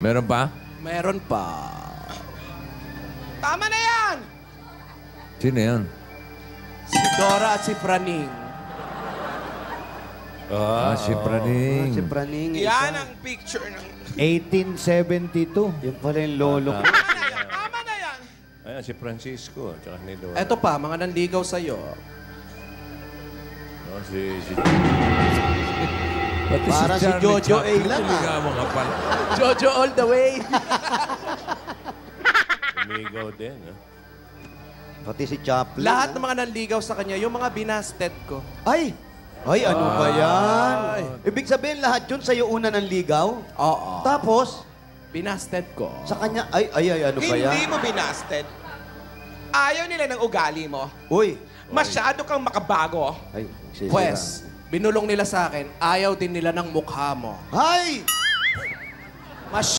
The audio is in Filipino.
Meron pa? Meron pa. Tama na yan! Sino yan? Si Dora at si Praning. Si Praning. Si Praning. Yan ang picture ng... 1872. Yung pala yung lolo ko. Tama na yan! Ayan, si Francisco. Tsaka ni Dora. Eto pa, mga nanligaw sa'yo. Pati Para si Charlie Jojo A Chaplin, lang, Umigaw ka pala. Jojo all the way. Umigaw din, ha? Pati si Chaplin. Lahat ng mga nanligaw sa kanya, yung mga binasted ko. Ay! Ay, ano ba yan? Ibig sabihin lahat yun sa'yo una ng ligaw? Oo. Tapos, Binasted ko. sa kanya, ano ba yan? Hindi mo binasted. Ayaw nila ng ugali mo. Uy! Masyado kang makabago. Ay, sisira. Pwes, binulong nila sa akin, ayaw din nila ng mukha mo. Ay!